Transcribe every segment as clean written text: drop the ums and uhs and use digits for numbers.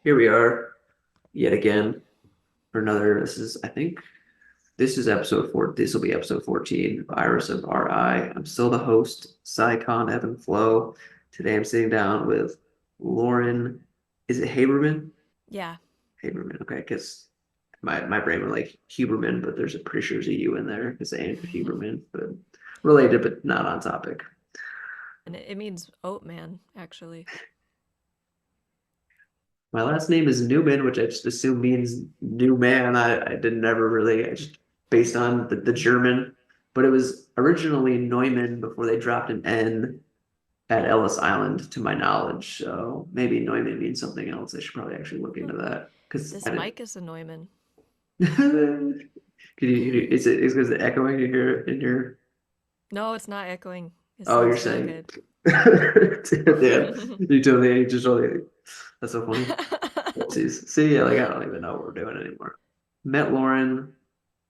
Here we are yet again for another. This is episode 4. This will be episode 14 of Iris of RI. I'm still the host, Psycon Evan Flo. Today I'm sitting down with Lauren. Is it Haberman? Yeah. Haberman, okay, because my brain went like Huberman, but there's a pretty sure there's a U in there because Andrew Huberman, but related but not on topic. And it means oat man, actually. My last name is Newman, which I just assume means new man. I didn't ever really, I just based on the German, but it was originally Neumann before they dropped an N at Ellis Island, to my knowledge. So maybe Neumann means something else. I should probably actually look Huh. into that because This I mic is a Neumann. didn't. Is because the echoing in your? No, it's not echoing. It Oh, you're sounds real saying, good. yeah, you just totally. That's so funny. See, yeah, like I don't even know what we're doing anymore. Met Lauren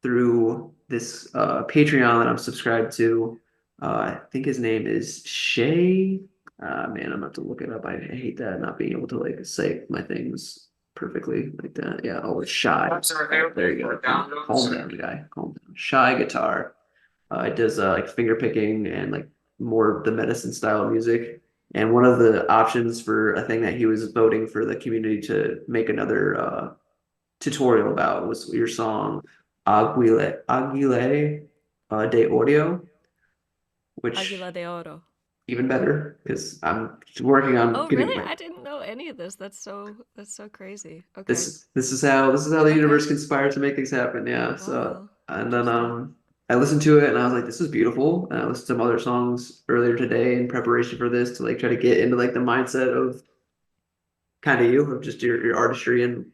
through this Patreon that I'm subscribed to. I think his name is Shay. Man, I'm gonna have to look it up. I hate that not being able to like say my things perfectly like that. Yeah, oh, it's Shy. There you go. Calm down, guy. Calm down. Shy guitar. It does like finger picking and like more of the medicine style of music. And one of the options for a thing that he was voting for the community to make another tutorial about was your song Aguile de Audio, which Aguila de Oro. even better because I'm working on Oh, getting really? my I didn't know any of this. That's so crazy. Okay. this is how the Okay. universe conspires to make things happen. Yeah. So Wow. and then Interesting. I listened to it and I was like, this is beautiful. And I listened to some other songs earlier today in preparation for this to like try to get into like the mindset of kind of you, of just your artistry and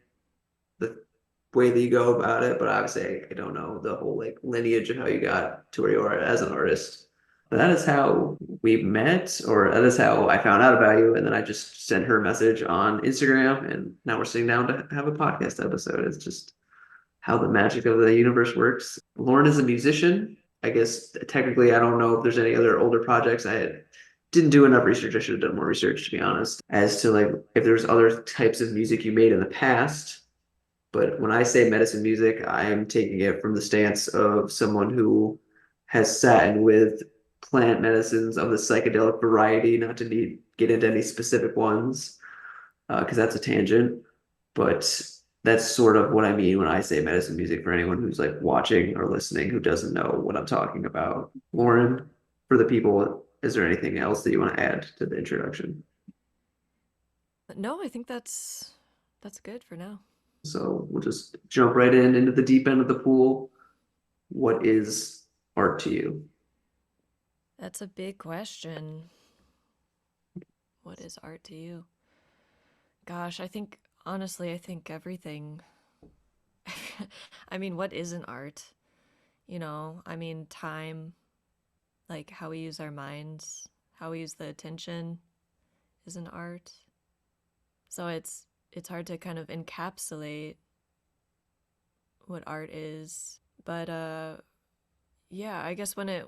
the way that you go about it. But obviously I don't know the whole like lineage of how you got to where you are as an artist. But that is how we met, or that is how I found out about you. And then I just sent her a message on Instagram, and now we're sitting down to have a podcast episode. It's just how the magic of the universe works. Lauren is a musician. I guess technically, I don't know if there's any other older projects. Didn't do enough research. I should have done more research, to be honest, as to like if there's other types of music you made in the past. But when I say medicine music, I am taking it from the stance of someone who has sat in with plant medicines of the psychedelic variety, not to get into any specific ones, because that's a tangent. But that's sort of what I mean when I say medicine music for anyone who's like watching or listening who doesn't know what I'm talking about. Lauren, for the people, is there anything else that you want to add to the introduction? No, I think that's good for now. So we'll just jump right in into the deep end of the pool. What is art to you? That's a big question. What is art to you? Gosh, I think honestly, I think everything. I mean, what isn't art? I mean, time, like how we use our minds, how we use the attention is an art. So it's hard to kind of encapsulate what art is. But yeah, I guess when it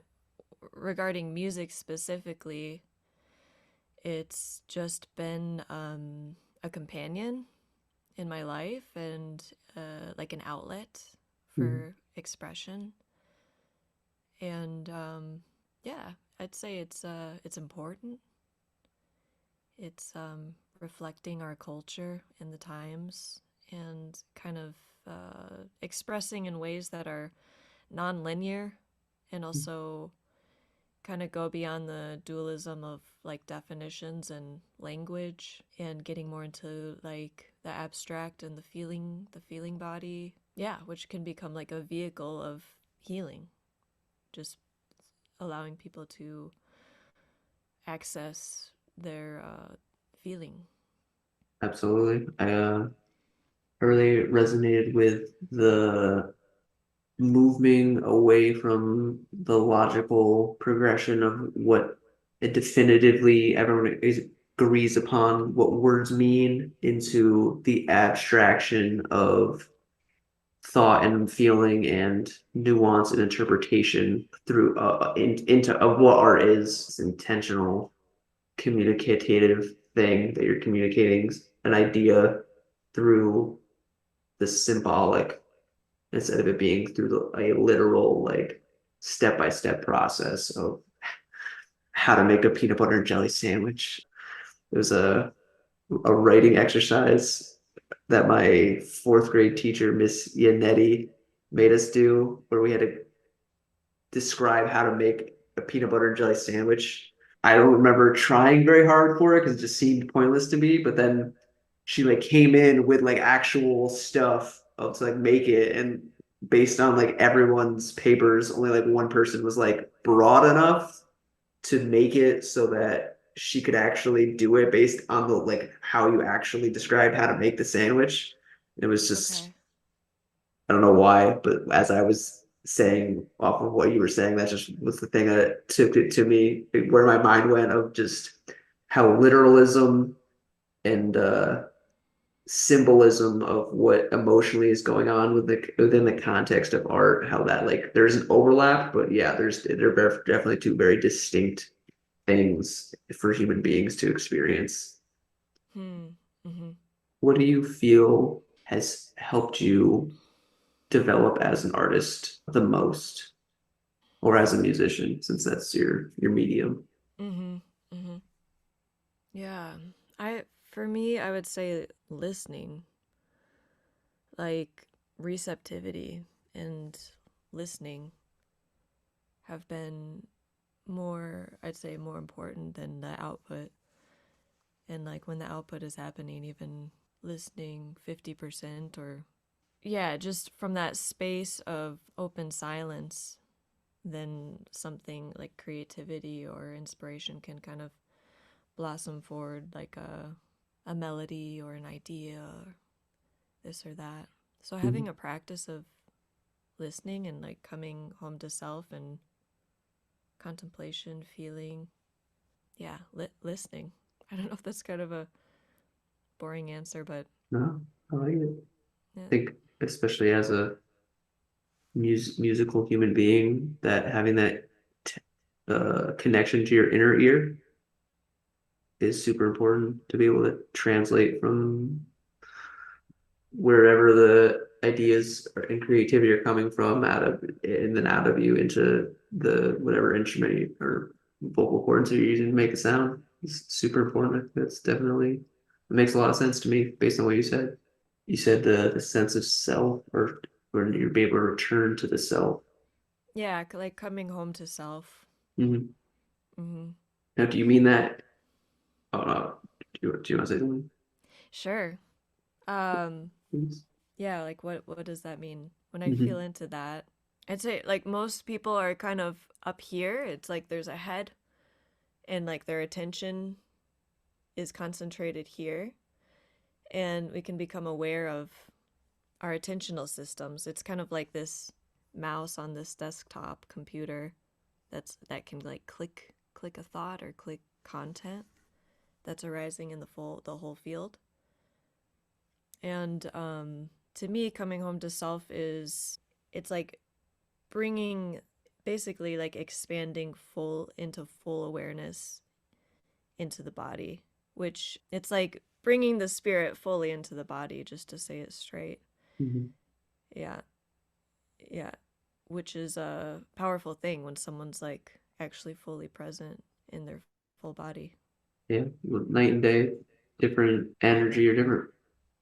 regarding music specifically, it's just been a companion in my life and like an outlet Mhm. for expression. And yeah, I'd say it's important. It's reflecting our culture in the times and kind of expressing in ways that are non-linear and also kind of go beyond the dualism of like definitions and language and getting more into like the abstract and the feeling body, yeah, which can become like a vehicle of healing, just allowing people to access their feeling. Absolutely. I really resonated with the moving away from the logical progression of what it definitively agrees upon what words mean into the abstraction of thought and feeling and nuance and interpretation through into of what art is. It's intentional communicative thing that you're communicating an idea through the symbolic instead of it being through a literal like step by step process of how to make a peanut butter and jelly sandwich. It was a writing exercise that my fourth grade teacher, Miss Yannetti, made us do, where we had to describe how to make a peanut butter and jelly sandwich. I don't remember trying very hard for it because it just seemed pointless to me. But then she like came in with like actual stuff of to like make it, and based on like everyone's papers, only like one person was like broad enough to make it so that she could actually do it based on the like how you actually described how to make the sandwich. It was just Okay. I don't know why, but as I was saying off of what you were saying, that just was the thing that took it to me where my mind went of just how literalism and symbolism of what emotionally is going on with within the context of art, how that like there's an overlap, but yeah, they're definitely two very distinct things for human beings to experience. Hmm. Mm-hmm. What do you feel has helped you develop as an artist the most, or as a musician, since that's your medium? Mm-hmm. Mm-hmm. Yeah. For me, I would say listening, like receptivity and listening have been more, I'd say, more important than the output. And like when the output is happening, even listening 50% or, yeah, just from that space of open silence, then something like creativity or inspiration can kind of blossom forward, like a melody or an idea or this or that. So having Mhm. a practice of listening and like coming home to self and contemplation, feeling, yeah, listening. I don't know if that's kind of a boring answer, but No, I like it. yeah. I think especially as a musical human being, that having that t connection to your inner ear is super important to be able to translate from wherever the ideas and creativity are coming from out of and then out of you into the whatever instrument or vocal cords you're using to make a sound is super important. That's definitely it makes a lot of sense to me based on what you said. You said the sense of self or when you're able to return to the self. Yeah, like coming home to self. Mhm. Mm-hmm. Now, do you mean that? Oh, no. Do you want to say something? Sure. Um, Please? yeah, like what does that mean? When I feel Mhm. into that, I'd say like most people are kind of up here. It's like there's a head and like their attention is concentrated here, and we can become aware of our attentional systems. It's kind of like this mouse on this desktop computer that can like click a thought or click content that's arising in the whole field. And to me, coming home to self is it's like bringing basically like expanding full into full awareness into the body, which it's like bringing the spirit fully into the body, just to say it straight. Mhm. Yeah, yeah, which is a powerful thing when someone's like actually fully present in their full body. Yeah, night and day, different energy or different.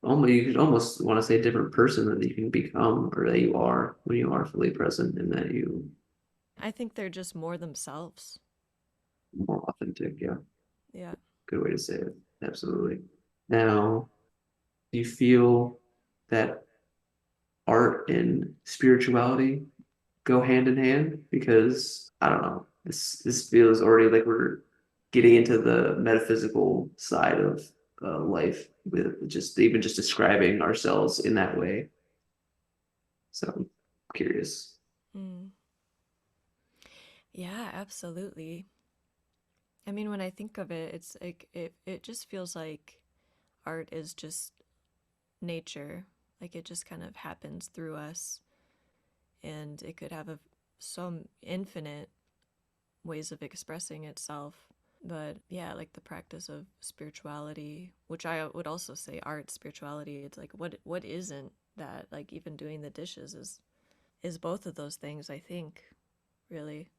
Almost you could almost want to say different person that you can become or that you are when you are fully present and that you I think they're just more themselves. more authentic. Yeah, Yeah. good way to say it. Absolutely. Now, do you feel that art and spirituality go hand in hand? Because I don't know, this feels already like we're getting into the metaphysical side of life with just even just describing ourselves in that way. So I'm curious. Mm. Yeah, absolutely. I mean, when I think of it, it's like it just feels like art is just nature. Like it just kind of happens through us, and it could have some infinite ways of expressing itself. But yeah, like the practice of spirituality, which I would also say art, spirituality, it's like what isn't that? Like even doing the dishes is both of those things, I think, really.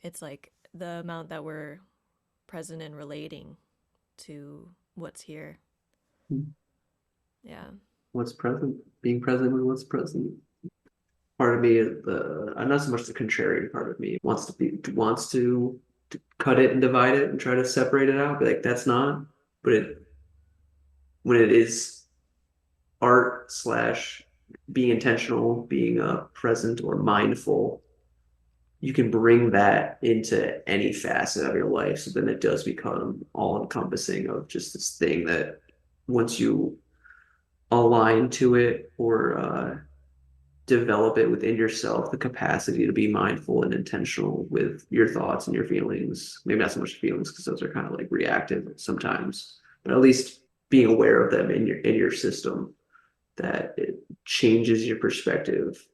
It's like the amount that we're present and relating to what's here. Yeah. What's present, being present with what's present. Part of me, not so much the contrarian part of me wants to cut it and divide it and try to separate it out. Be like, that's not. But when it is art slash being intentional, being present or mindful, you can bring that into any facet of your life. So then it does become all encompassing of just this thing that once you align to it or develop it within yourself, the capacity to be mindful and intentional with your thoughts and your feelings. Maybe not so much feelings because those are kind of like reactive sometimes, but at least being aware of them in your system, that it changes your perspective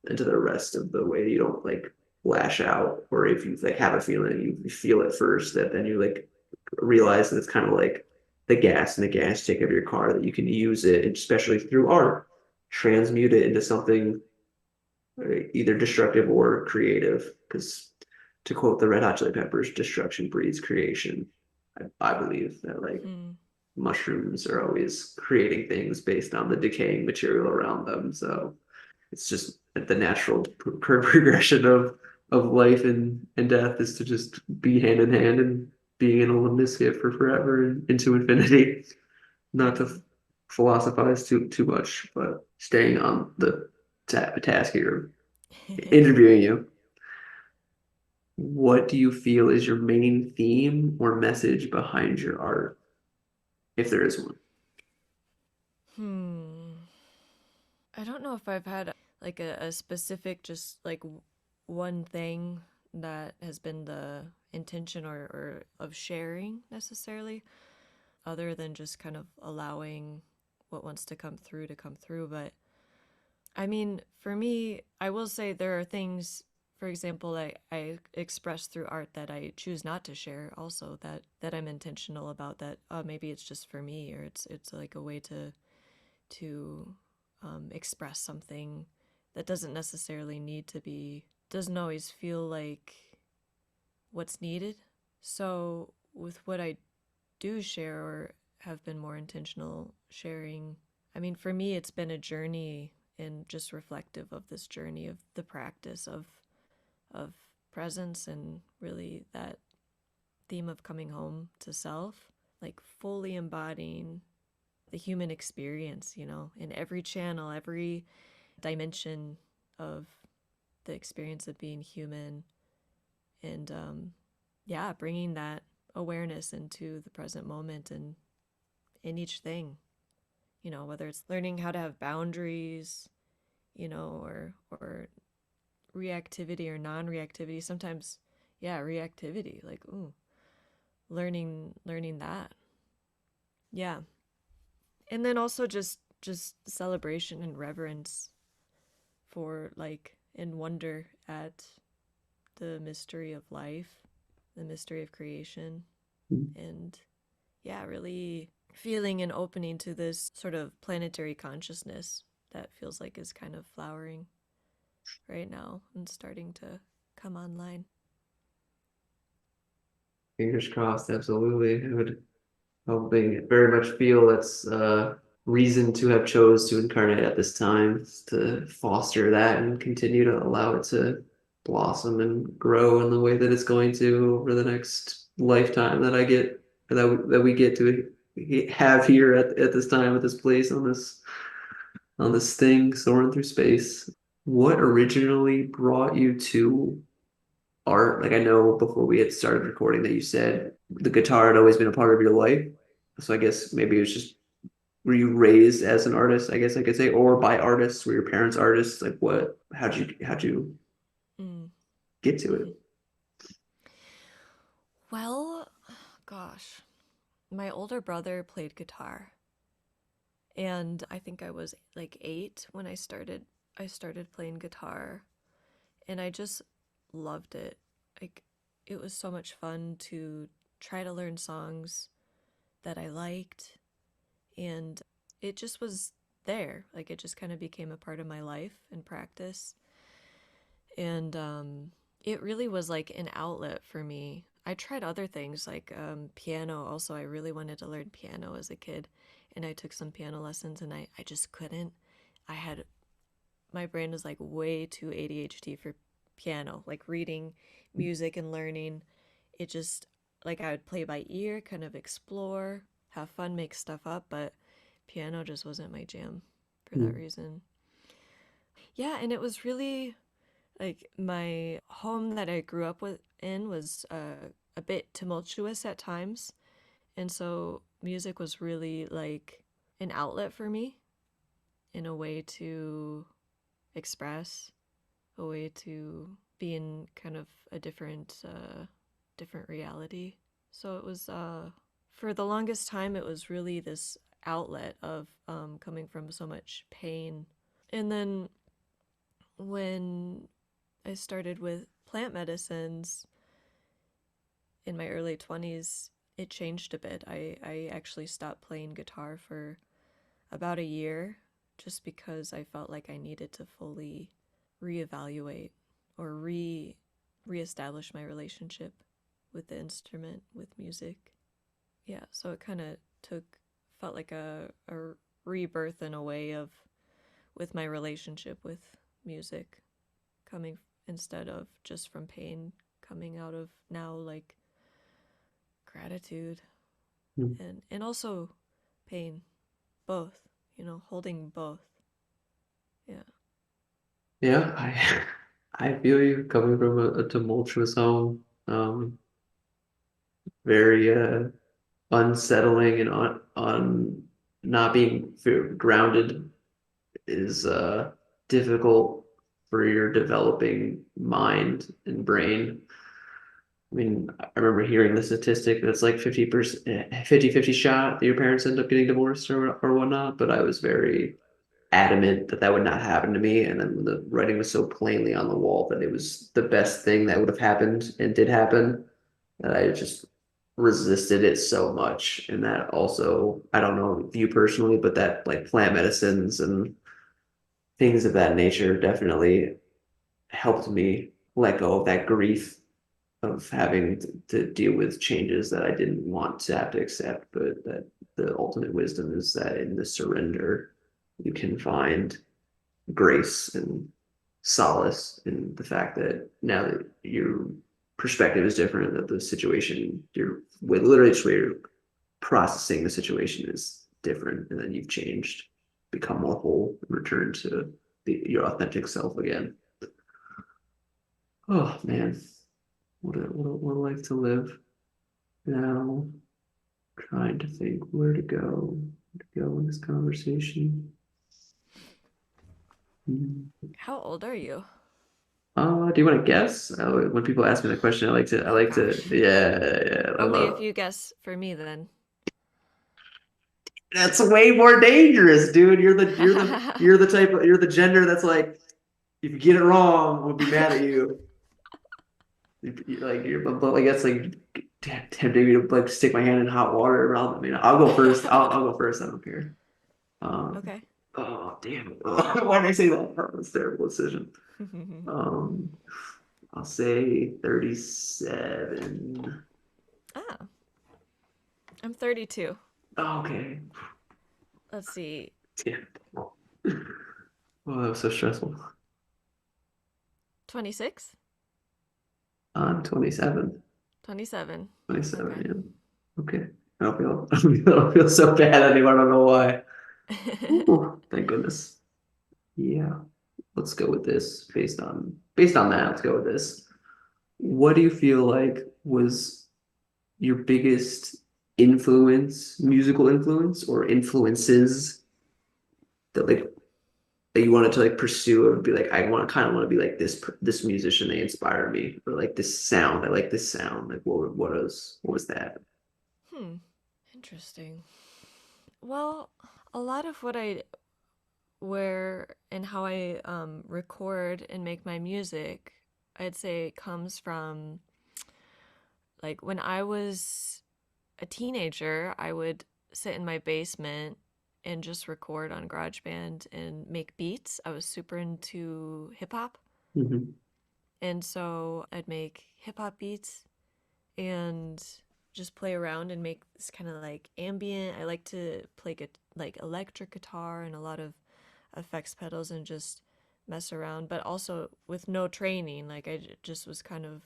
into the rest of the way. You don't like lash out, or if you like have a feeling, you feel it first, that then you like realize that it's kind of like the gas in the gas tank of your car, that you can use it, especially through art, transmute it into something either destructive or creative. Because to quote the Red Hot Chili Peppers, destruction breeds creation. I believe that like Hmm. mushrooms are always creating things based on the decaying material around them. So it's just the natural progression of life and death is to just be hand in hand and being in a limniscate for forever and into infinity. Not to Hmm. philosophize too much, but staying on the task here, interviewing you. What do you feel is your main theme or message behind your art, if there is one? Hmm. I don't know if I've had like a specific, just like one thing that has been the intention or of sharing necessarily, other than just kind of allowing what wants to come through. But I mean, for me, I will say there are things, for example, I express through art that I choose not to share also, that I'm intentional about, that maybe it's just for me, or it's like a way to express something that doesn't necessarily need to be, doesn't always feel like what's needed. So with what I do share or have been more intentional sharing, I mean, for me, it's been a journey and just reflective of this journey of the practice of presence and really that theme of coming home to self, like fully embodying the human experience, in every channel, every dimension of the experience of being human. And yeah, bringing that awareness into the present moment and in each thing, whether it's learning how to have boundaries, or reactivity or non-reactivity. Sometimes, yeah, reactivity, like, ooh, learning that. Yeah. And then also just celebration and reverence for, like, and wonder at the mystery of life, the mystery of creation, and yeah, really feeling and opening to this sort of planetary consciousness that feels like is kind of flowering right now and starting to come online. Fingers crossed, absolutely. I would hoping very much feel that's reason to have chose to incarnate at this time, to foster that and continue to allow it to blossom and grow in the way that it's going to over the next lifetime that I get, or that we get to have here at this time, at this place, on this thing soaring through space. What originally brought you to art? Like I know before we had started recording that you said the guitar had always been a part of your life. So I guess maybe it was just, were you raised as an artist, I guess I could say, or by artists? Were your parents artists? Like what, how'd you Mm. get to it? Well, gosh, my older brother played guitar, and I think I was like 8 when I started playing guitar, and I just loved it. Like, it was so much fun to try to learn songs that I liked, and it just was there. Like, it just kind of became a part of my life and practice. And it really was like an outlet for me. I tried other things like piano. Also, I really wanted to learn piano as a kid, and I took some piano lessons, and I just couldn't. I had My brain was like way too ADHD for piano, like reading music and learning. It just, like, I would play by ear, kind of explore, have fun, make stuff up, but piano just wasn't my jam for that Mm. reason. Yeah, and it was really like my home that I grew up with in was a bit tumultuous at times, and so music was really like an outlet for me in a way to express, a way to be in kind of a different reality. So it was for the longest time it was really this outlet of coming from so much pain. And then when I started with plant medicines in my early 20s, it changed a bit. I actually stopped playing guitar for about a year just because I felt like I needed to fully reevaluate or reestablish my relationship with the instrument, with music. Yeah, so it kind of felt like a rebirth in a way of with my relationship with music coming instead of just from pain, coming out of now like gratitude Mm. and also pain, both, holding both. Yeah. Yeah, I feel you coming from a tumultuous home. Very unsettling and on not being grounded is difficult for your developing mind and brain. I mean, I remember hearing the statistic that's like 50%, 50-50 shot that your parents end up getting divorced or whatnot, but I was very adamant that that would not happen to me. And then when the writing was so plainly on the wall that it was the best thing that would have happened and did happen, that I just resisted it so much. And that also, I don't know you personally, but that like plant medicines and things of that nature definitely helped me let go of that grief of having to deal with changes that I didn't want to have to accept, but that the ultimate wisdom is that in the surrender, you can find grace and solace in the fact that now that your perspective is different, that the situation you're with literally just where you're processing the situation is different, and then you've changed, become more whole, and return to your authentic self again. Oh man, what a life to live. Now, trying to think where to go in this conversation. Hmm. How old are you? Do you want to guess? When people ask me that question, I Oh like to, gosh. yeah, I Only if love. you guess for me then. That's way more dangerous, dude. You're the gender that's like, if you get it wrong, I'm gonna be mad at you. Like but like that's like tempting me to like stick my hand in hot water around. I mean, I'll go first. I'll go first. I don't care. Um, Okay. oh damn it! Why did I say that? That was a terrible decision. Um, I'll say 37. Ah, I'm 32. Okay. Let's see. Damn. Oh, that was so stressful. 26? I'm 27. 27. 27, Okay. yeah. Okay. I don't feel so bad anymore. I don't know why. Ooh, thank goodness. Yeah. Let's go with this based on that. Let's go with this. What do you feel like was your biggest influence, musical influence, or influences that like that you wanted to like pursue or be like, I want to kind of want to be like this musician. They inspire me, or like this sound. I like this sound. Like what was that? Hmm. Interesting. Well, a lot of what I where and how I record and make my music, I'd say comes from Like when I was a teenager, I would sit in my basement and just record on GarageBand and make beats. I was super into hip hop. Hmm. And so I'd make hip hop beats and just play around and make this kind of like ambient. I like to play like electric guitar and a lot of effects pedals and just mess around, but also with no training. Like just was kind of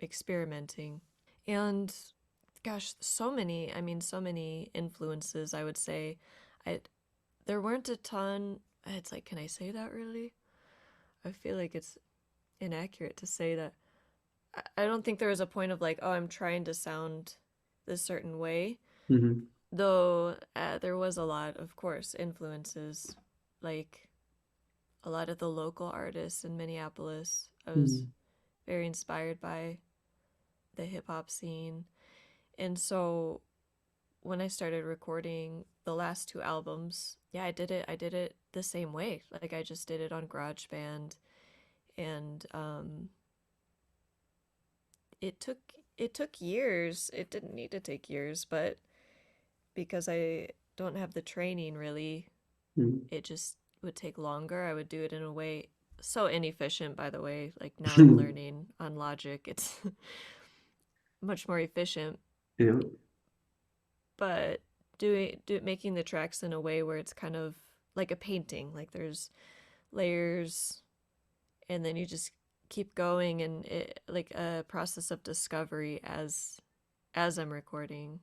experimenting. And gosh, so many influences, I would say. I There weren't a ton. It's like, can I say that really? I feel like it's inaccurate to say that. I don't think there was a point of like, oh, I'm trying to sound this certain way. Hmm. Though there was a lot, of course, influences, like a lot of the local artists in Minneapolis. I was Hmm. very inspired by the hip hop scene. And so when I started recording the last two albums, yeah, I did it the same way. Like I just did it on GarageBand, and it took it took years. It didn't need to take years, but because I don't have the training really, it just would take longer. I would do it in a way so inefficient, by the way. Like now I'm Hmm. learning on Logic. It's much more efficient, Yeah. but making the tracks in a way where it's kind of like a painting. Like there's layers and then you just keep going and it like a process of discovery as I'm recording.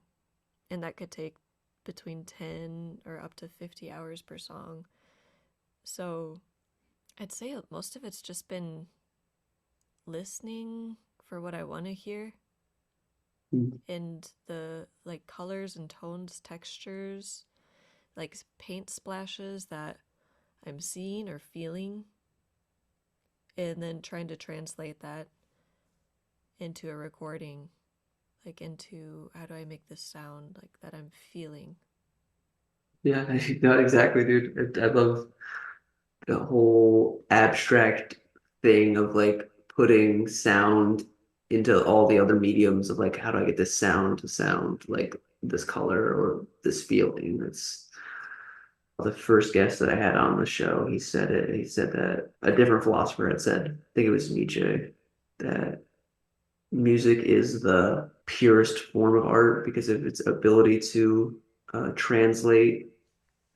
And that could take between 10 or up to 50 hours per song. So I'd say most of it's just been listening for what I want to hear and the like colors and tones, textures, like paint splashes that I'm seeing or feeling, and then trying to translate that into a recording, like into how do I make this sound like that I'm feeling. Yeah, not exactly, dude. I love the whole abstract thing of like putting sound into all the other mediums of like how do I get this sound to sound like this color or this feeling. It's the first guest that I had on the show. He said it. He said that a different philosopher had said, I think it was Nietzsche, that music is the purest form of art because of its ability to translate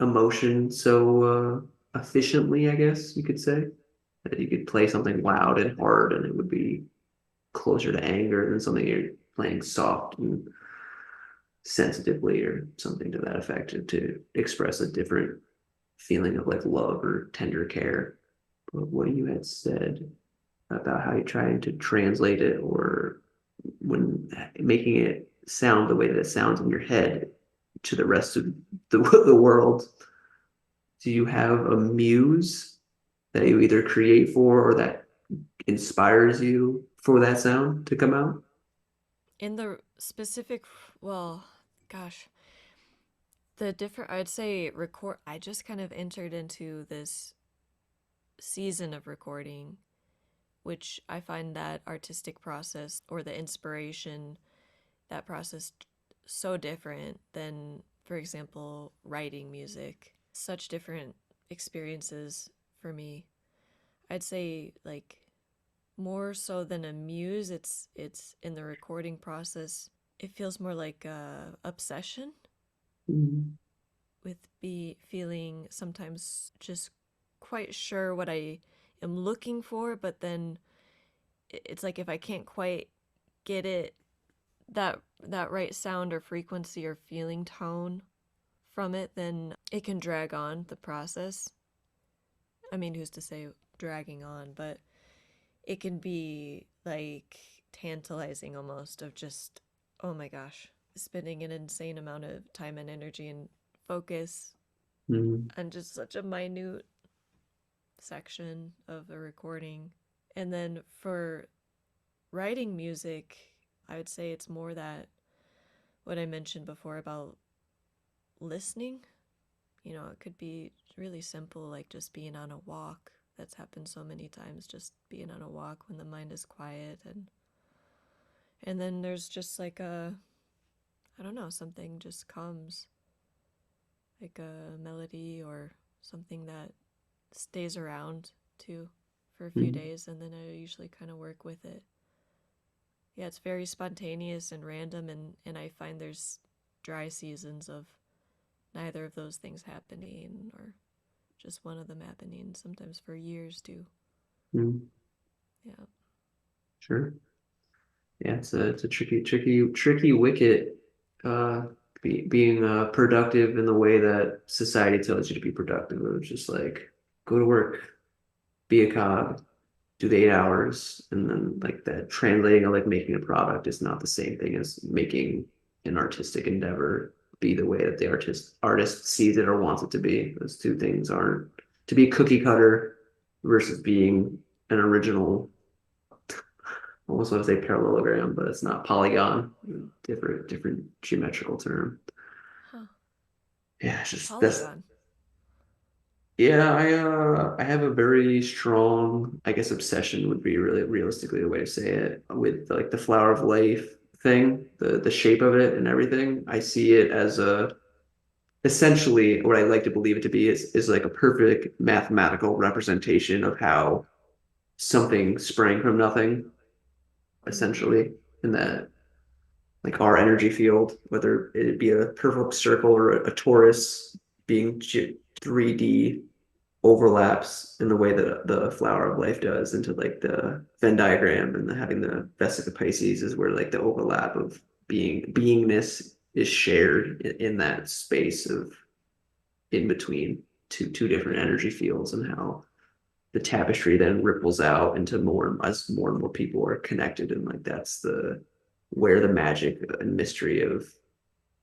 emotion so efficiently, I guess you could say. That you could play something loud and hard and it would be closer to anger than something you're playing soft and sensitively or something to that effect to express a different feeling of like love or tender care. But what you had said about how you're trying to translate it or when making it sound the way that it sounds in your head to the rest of the world, do you have a muse that you either create for or that inspires you for that sound to come out? In the specific, well, gosh, the different, I'd say record, I just kind of entered into this season of recording, which I find that artistic process or the inspiration, that process so different than, for example, writing music. Such different experiences for me. I'd say like more so than a muse, it's in the recording process. It feels more like a obsession Mm. with be feeling sometimes just quite sure what I am looking for, but then it's like if I can't quite get it that right sound or frequency or feeling tone from it, then it can drag on the process. I mean, who's to say dragging on, but it can be like tantalizing almost of just oh my gosh, spending an insane amount of time and energy and focus Mm. on just such a minute section of a recording. And then for writing music, I would say it's more that what I mentioned before about listening. You know, it could be really simple, like just being on a walk. That's happened so many times, just being on a walk when the mind is quiet and And then there's just like I don't know, something just comes, like a melody or something that stays around too for a few Mm, days, and then I usually kind of work with it. Yeah, it's very spontaneous and random, and I find there's dry seasons of neither of those things happening or just one of them happening, sometimes for years too. mm, Yeah. sure. Yeah, it's a tricky wicket. Uh, being productive in the way that society tells you to be productive. It's just like go to work, be a cog, do the 8 hours, and then like that translating or like making a product is not the same thing as making an artistic endeavor be the way that the artist sees it or wants it to be. Those two things aren't to be cookie cutter versus being an original. Almost want to say parallelogram, but it's not polygon. Different geometrical term. Huh. Yeah, it's just that's Polygon. yeah, I have a very strong, I guess obsession would be really realistically the way to say it, with like the flower of life thing, the shape of it and everything. I see it as a essentially what I like to believe it to be is like a perfect mathematical representation of how something sprang from nothing, Mm. essentially, in that like our energy field, whether it be a perfect circle or a torus being 3D overlaps in the way that the flower of life does into like the Venn diagram and having the Vesica Pisces is where like the overlap of beingness is shared in that space of in between two different energy fields and how the tapestry then ripples out into more as more and more people are connected and like that's the where the magic and mystery of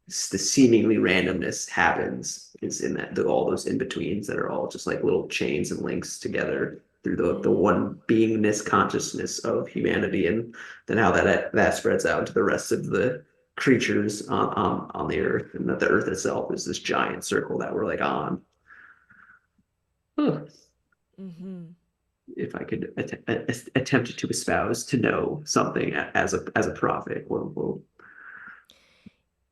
the seemingly randomness happens is in that all those in betweens that are all just like little chains and links together through the Mm. one beingness consciousness of humanity and then how that spreads out to the rest of the creatures on the earth and that the earth itself is this giant circle that we're like on. Huh. Mm-hmm. If I could attempt to espouse to know something as a prophet, quote unquote.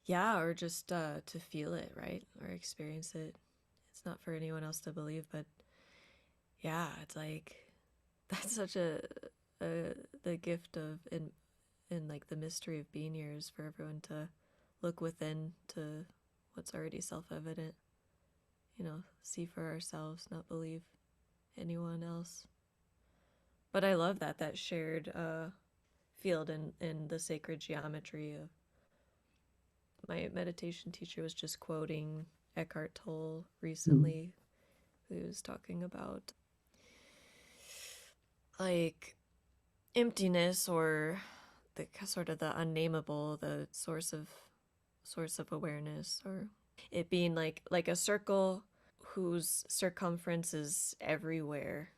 Yeah, or just to feel it, right? Or experience it. It's not for anyone else to believe, but yeah, it's like that's such a the gift of in like the mystery of being here is for everyone to look within to what's already self-evident, see for ourselves, not believe anyone else. But I love that shared field in the sacred geometry of my meditation teacher was just quoting Eckhart Tolle recently, who was talking about like emptiness or the sort of the unnameable, the source of awareness, or it being like a circle whose circumference is everywhere,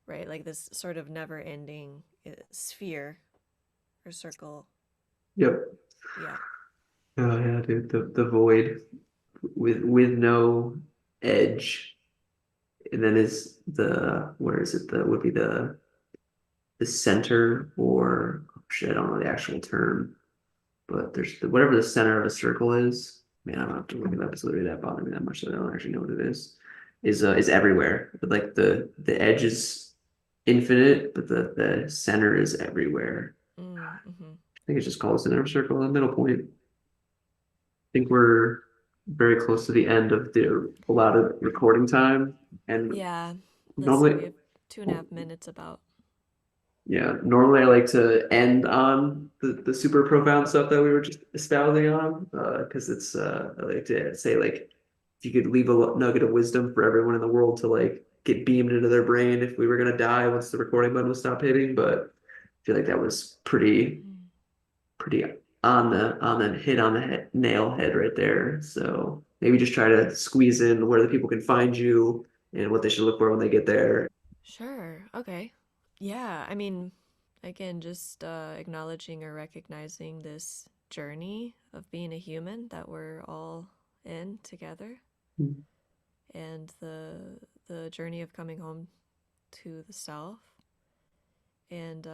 right? Like this sort of never-ending sphere or circle. Yep. Yeah. Oh yeah, dude. The void with no edge. And then is the where is it? The would be the center or oh, shit, I don't know the actual term, but there's whatever the center of a circle is. Man, I don't have to look it up. It's literally that bothering me that much that I don't actually know what it is everywhere. But like the edge is infinite, but the center is everywhere. Mm-hmm. I think it's just called the center of a circle, the middle point. Think we're very close to the end of the allotted recording time. And Yeah. Let's see. We normally, have 2.5 minutes about. normally I like to end on the super profound stuff that we were just espousing on, because it's I like to say like if you could leave a nugget of wisdom for everyone in the world to like get beamed into their brain if we were gonna die once the recording button would stop hitting, but I feel like that was pretty on the hit on the nail head right there. So maybe just try to squeeze in where the people can find you and what they should look for when they get there. Sure. Okay. Yeah. I mean, again, just acknowledging or recognizing this journey of being a human that we're all in together, and the journey of coming home to the self, and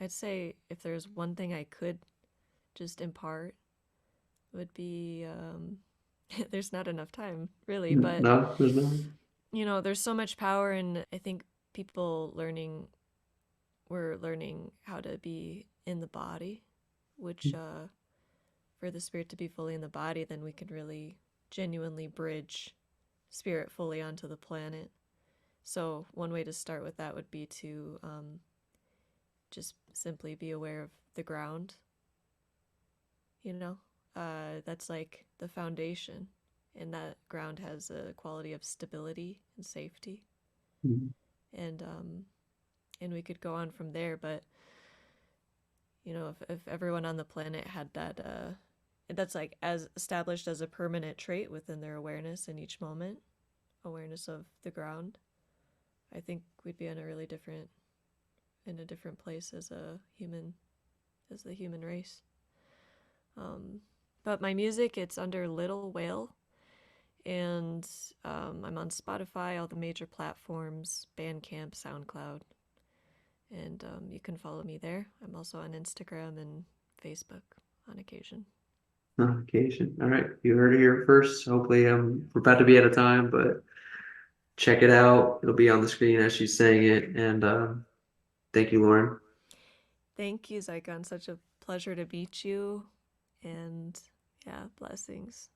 I'd say if there's one thing I could just impart, would be there's not enough time, really, but No, there's no. there's so much power in, I think, people learning, we're learning how to be in the body, which for the spirit to be fully in the body, then we can really genuinely bridge spirit fully onto the planet. So, one way to start with that would be to just simply be aware of the ground, you know? That's like the foundation, and that ground has a quality of stability and safety. Mhm. And we could go on from there, but if everyone on the planet had that that's like as established as a permanent trait within their awareness in each moment, awareness of the ground, I think we'd be in a different place as a human, as the human race. Um, but my music, it's under Little Whale, and I'm on Spotify, all the major platforms, Bandcamp, SoundCloud, and you can follow me there. I'm also on Instagram and Facebook on occasion. Notification. All right, you heard it here first. Hopefully, we're about to be out of time, but check it out. It'll be on the screen as she's saying it. And thank you, Lauren. Thank you, Zygon. Such a pleasure to meet you. And yeah, blessings.